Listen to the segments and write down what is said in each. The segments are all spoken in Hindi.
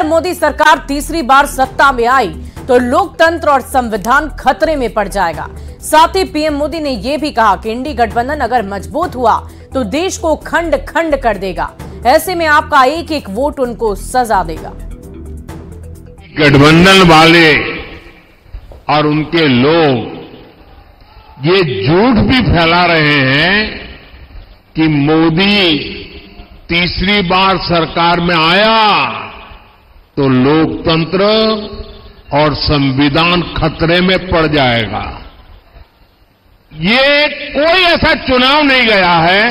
अगर मोदी सरकार तीसरी बार सत्ता में आई तो लोकतंत्र और संविधान खतरे में पड़ जाएगा। साथ ही पीएम मोदी ने यह भी कहा कि इंडी गठबंधन अगर मजबूत हुआ तो देश को खंड खंड कर देगा। ऐसे में आपका एक एक वोट उनको सजा देगा। गठबंधन वाले और उनके लोग ये झूठ भी फैला रहे हैं कि मोदी तीसरी बार सरकार में आया तो लोकतंत्र और संविधान खतरे में पड़ जाएगा। ये कोई ऐसा चुनाव नहीं गया है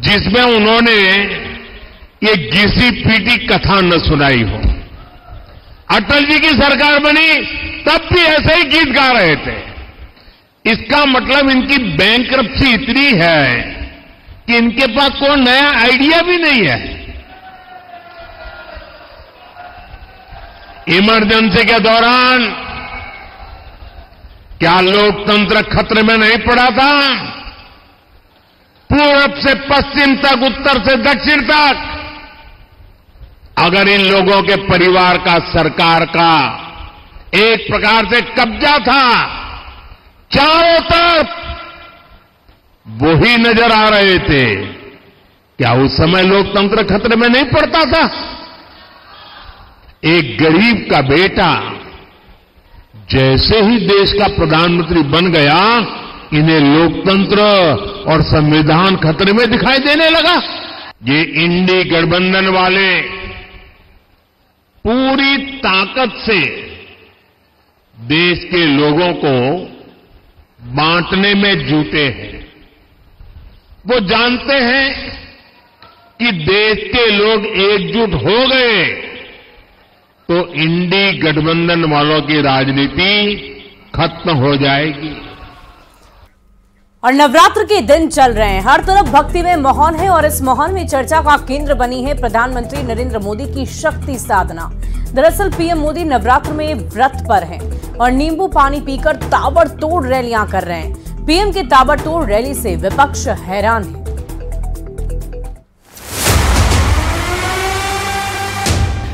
जिसमें उन्होंने ये घिसी पीटी कथा न सुनाई हो। अटल जी की सरकार बनी तब भी ऐसे ही गीत गा रहे थे। इसका मतलब इनकी बैंकरप्सी इतनी है कि इनके पास कोई नया आइडिया भी नहीं है। इमरजेंसी के दौरान क्या लोकतंत्र खतरे में नहीं पड़ा था? पूरब से पश्चिम तक, उत्तर से दक्षिण तक अगर इन लोगों के परिवार का सरकार का एक प्रकार से कब्जा था, चारों तरफ वही नजर आ रहे थे, क्या उस समय लोकतंत्र खतरे में नहीं पड़ता था? एक गरीब का बेटा जैसे ही देश का प्रधानमंत्री बन गया, इन्हें लोकतंत्र और संविधान खतरे में दिखाई देने लगा। ये इंडी गठबंधन वाले पूरी ताकत से देश के लोगों को बांटने में जुटे हैं। वो जानते हैं कि देश के लोग एकजुट हो गए तो इंडी गठबंधन वालों की राजनीति खत्म हो जाएगी। और नवरात्र के दिन चल रहे हैं, हर तरफ भक्तिमय माहौल है और इस माहौल में चर्चा का केंद्र बनी है प्रधानमंत्री नरेंद्र मोदी की शक्ति साधना। दरअसल पीएम मोदी नवरात्र में व्रत पर हैं और नींबू पानी पीकर ताबड़तोड़ रैलियां कर रहे हैं। पीएम की ताबड़तोड़ रैली से विपक्ष हैरान है।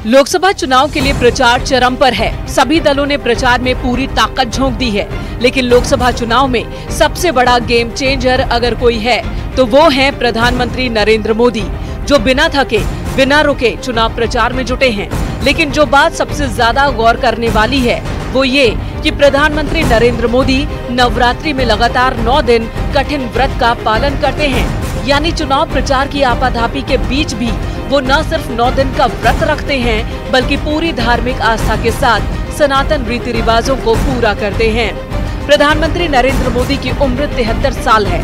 लोकसभा चुनाव के लिए प्रचार चरम पर है। सभी दलों ने प्रचार में पूरी ताकत झोंक दी है, लेकिन लोकसभा चुनाव में सबसे बड़ा गेम चेंजर अगर कोई है तो वो है प्रधानमंत्री नरेंद्र मोदी, जो बिना थके बिना रुके चुनाव प्रचार में जुटे हैं। लेकिन जो बात सबसे ज्यादा गौर करने वाली है वो ये कि प्रधानमंत्री नरेंद्र मोदी नवरात्रि में लगातार 9 दिन कठिन व्रत का पालन करते हैं। यानी चुनाव प्रचार की आपाधापी के बीच भी वो न सिर्फ 9 दिन का व्रत रखते हैं, बल्कि पूरी धार्मिक आस्था के साथ सनातन रीति रिवाजों को पूरा करते हैं। प्रधानमंत्री नरेंद्र मोदी की उम्र 73 साल है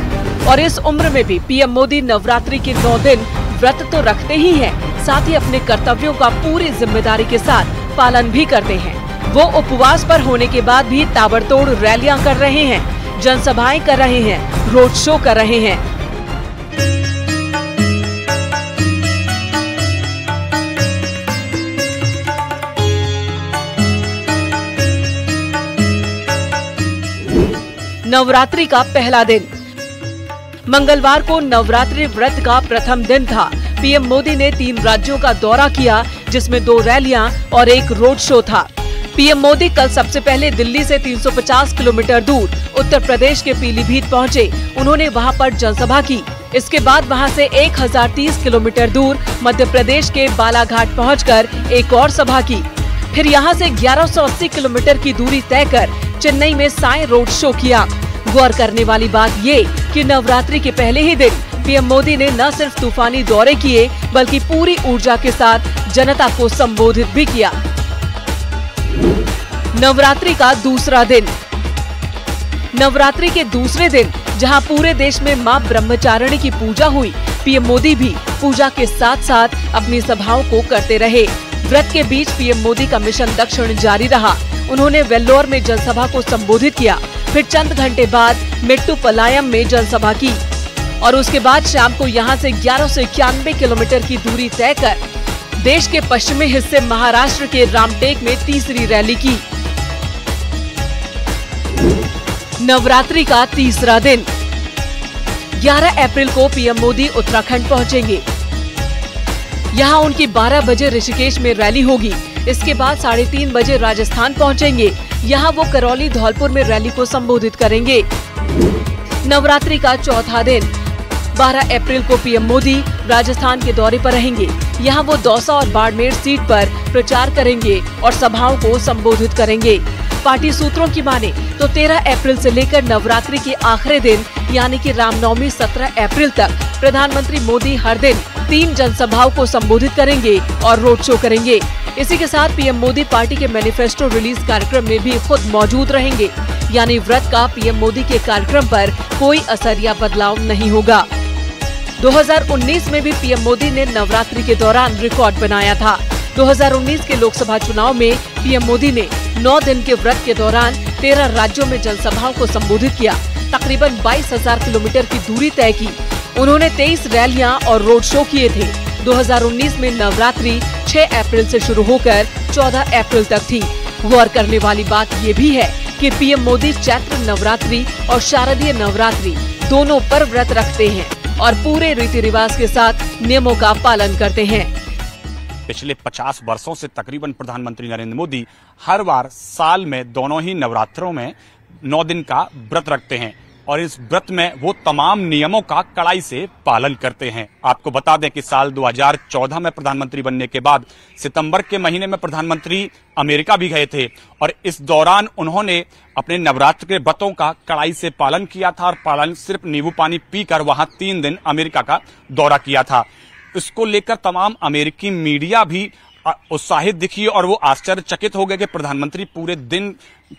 और इस उम्र में भी पीएम मोदी नवरात्रि के 9 दिन व्रत तो रखते ही हैं, साथ ही अपने कर्तव्यों का पूरी जिम्मेदारी के साथ पालन भी करते हैं। वो उपवास पर होने के बाद भी ताबड़तोड़ रैलियां कर रहे हैं, जनसभाएं कर रहे हैं, रोड शो कर रहे हैं। नवरात्रि का पहला दिन मंगलवार को नवरात्रि व्रत का प्रथम दिन था। पीएम मोदी ने 3 राज्यों का दौरा किया, जिसमें 2 रैलियां और एक रोड शो था। पीएम मोदी कल सबसे पहले दिल्ली से 350 किलोमीटर दूर उत्तर प्रदेश के पीलीभीत पहुंचे। उन्होंने वहां पर जनसभा की। इसके बाद वहां से 1030 किलोमीटर दूर मध्य प्रदेश के बालाघाट पहुंचकर एक और सभा की। फिर यहां से 1180 किलोमीटर की दूरी तय कर चेन्नई में साई रोड शो किया। गौर करने वाली बात ये कि नवरात्रि के पहले ही दिन पीएम मोदी ने न सिर्फ तूफानी दौरे किए, बल्कि पूरी ऊर्जा के साथ जनता को संबोधित भी किया। नवरात्रि का दूसरा दिन नवरात्रि के दूसरे दिन जहां पूरे देश में मां ब्रह्मचारिणी की पूजा हुई, पीएम मोदी भी पूजा के साथ साथ अपनी सभाओं को करते रहे। व्रत के बीच पीएम मोदी का मिशन दक्षिण जारी रहा। उन्होंने वेल्लोर में जनसभा को संबोधित किया, फिर चंद घंटे बाद मेट्टुपलायम में जनसभा की और उसके बाद शाम को यहां से 1191 किलोमीटर की दूरी तय कर देश के पश्चिमी हिस्से महाराष्ट्र के रामटेक में तीसरी रैली की। नवरात्रि का तीसरा दिन 11 अप्रैल को पीएम मोदी उत्तराखंड पहुंचेंगे। यहाँ उनकी 12 बजे ऋषिकेश में रैली होगी। इसके बाद 3:30 बजे राजस्थान पहुँचेंगे। यहाँ वो करौली धौलपुर में रैली को संबोधित करेंगे। नवरात्रि का चौथा दिन 12 अप्रैल को पीएम मोदी राजस्थान के दौरे पर रहेंगे। यहाँ वो दौसा और बाड़मेर सीट पर प्रचार करेंगे और सभाओं को संबोधित करेंगे। पार्टी सूत्रों की माने तो 13 अप्रैल से लेकर नवरात्रि के आखिरी दिन यानी कि रामनवमी 17 अप्रैल तक प्रधानमंत्री मोदी हर दिन 3 जनसभाओं को संबोधित करेंगे और रोड शो करेंगे। इसी के साथ पीएम मोदी पार्टी के मैनिफेस्टो रिलीज कार्यक्रम में भी खुद मौजूद रहेंगे। यानी व्रत का पीएम मोदी के कार्यक्रम पर कोई असर या बदलाव नहीं होगा। 2019 में भी पीएम मोदी ने नवरात्रि के दौरान रिकॉर्ड बनाया था। 2019 के लोकसभा चुनाव में पीएम मोदी ने 9 दिन के व्रत के दौरान 13 राज्यों में जनसभाओं को संबोधित किया। तकरीबन 22,000 किलोमीटर की दूरी तय की। उन्होंने 23 रैलियां और रोड शो किए थे। 2019 में नवरात्रि 6 अप्रैल से शुरू होकर 14 अप्रैल तक थी। गौर करने वाली बात ये भी है कि पीएम मोदी चैत्र नवरात्रि और शारदीय नवरात्रि दोनों पर व्रत रखते हैं और पूरे रीति रिवाज के साथ नियमों का पालन करते हैं। पिछले 50 वर्षों से तकरीबन प्रधानमंत्री नरेंद्र मोदी हर बार साल में दोनों ही नवरात्रों में 9 दिन का व्रत रखते हैं और इस व्रत में वो तमाम नियमों का कड़ाई से पालन करते हैं। आपको बता दें कि साल 2014 में प्रधानमंत्री बनने के बाद सितंबर के महीने में प्रधानमंत्री अमेरिका भी गए थे और इस दौरान उन्होंने अपने नवरात्र के व्रतों का कड़ाई से पालन किया था और पालन सिर्फ नींबू पानी पीकर वहां 3 दिन अमेरिका का दौरा किया था। इसको लेकर तमाम अमेरिकी मीडिया भी उत्साहित दिखी और वो आश्चर्यचकित हो गए कि प्रधानमंत्री पूरे दिन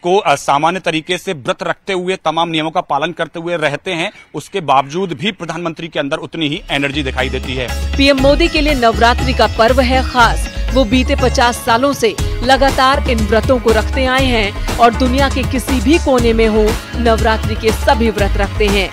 को सामान्य तरीके से व्रत रखते हुए तमाम नियमों का पालन करते हुए रहते हैं, उसके बावजूद भी प्रधानमंत्री के अंदर उतनी ही एनर्जी दिखाई देती है। पीएम मोदी के लिए नवरात्रि का पर्व है खास। वो बीते 50 सालों से लगातार इन व्रतों को रखते आए हैं और दुनिया के किसी भी कोने में हो नवरात्रि के सभी व्रत रखते हैं।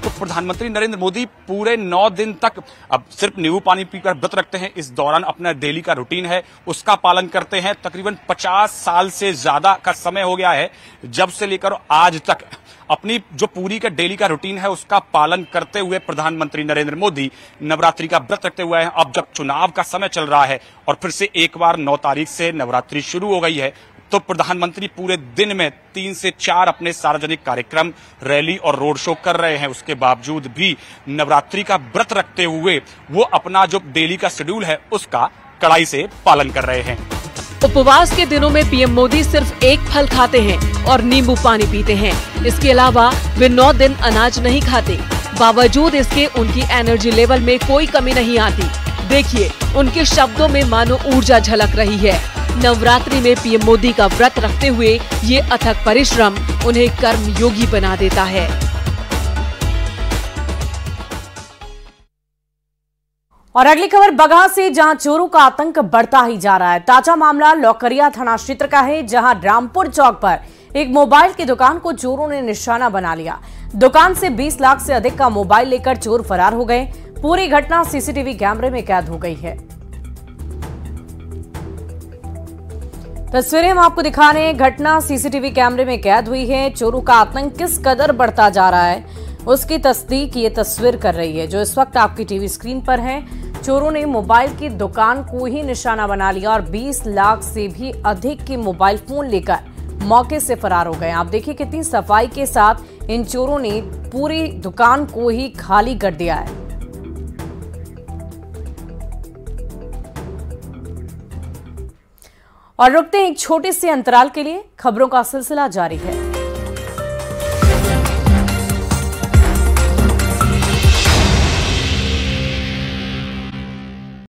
तो प्रधानमंत्री नरेंद्र मोदी पूरे 9 दिन तक अब सिर्फ नींबू पानी पीकर व्रत रखते हैं। इस दौरान अपना डेली का रूटीन है उसका पालन करते हैं। तकरीबन 50 साल से ज्यादा का समय हो गया है जब से लेकर आज तक अपनी जो पूरी का डेली का रूटीन है उसका पालन करते हुए प्रधानमंत्री नरेंद्र मोदी नवरात्रि का व्रत रखते हुए हैं। अब जब चुनाव का समय चल रहा है और फिर से एक बार 9 तारीख से नवरात्रि शुरू हो गई है तो प्रधानमंत्री पूरे दिन में 3 से 4 अपने सार्वजनिक कार्यक्रम, रैली और रोड शो कर रहे हैं। उसके बावजूद भी नवरात्रि का व्रत रखते हुए वो अपना जो डेली का शेड्यूल है उसका कड़ाई से पालन कर रहे हैं। उपवास के दिनों में पीएम मोदी सिर्फ एक फल खाते हैं और नींबू पानी पीते हैं। इसके अलावा वे 9 दिन अनाज नहीं खाते। बावजूद इसके उनकी एनर्जी लेवल में कोई कमी नहीं आती। देखिए उनके शब्दों में मानो ऊर्जा झलक रही है। नवरात्रि में पीएम मोदी का व्रत रखते हुए ये अथक परिश्रम उन्हें कर्म योगी बना देता है। और अगली खबर बगहा से, जहां चोरों का आतंक बढ़ता ही जा रहा है। ताजा मामला लौकरिया थाना क्षेत्र का है, जहां रामपुर चौक पर एक मोबाइल की दुकान को चोरों ने निशाना बना लिया। दुकान से 20 लाख से अधिक का मोबाइल लेकर चोर फरार हो गए। पूरी घटना सीसीटीवी कैमरे में कैद हो गई है। तस्वीरें हम आपको दिखा रहे हैं। घटना सीसीटीवी कैमरे में कैद हुई है। चोरों का आतंक किस कदर बढ़ता जा रहा है उसकी तस्दीक ये तस्वीर कर रही है, जो इस वक्त आपकी टीवी स्क्रीन पर है। चोरों ने मोबाइल की दुकान को ही निशाना बना लिया और 20 लाख से भी अधिक के मोबाइल फोन लेकर मौके से फरार हो गए। आप देखिए कितनी सफाई के साथ इन चोरों ने पूरी दुकान को ही खाली कर दिया है। और रुकते हैं एक छोटे से अंतराल के लिए, खबरों का सिलसिला जारी है।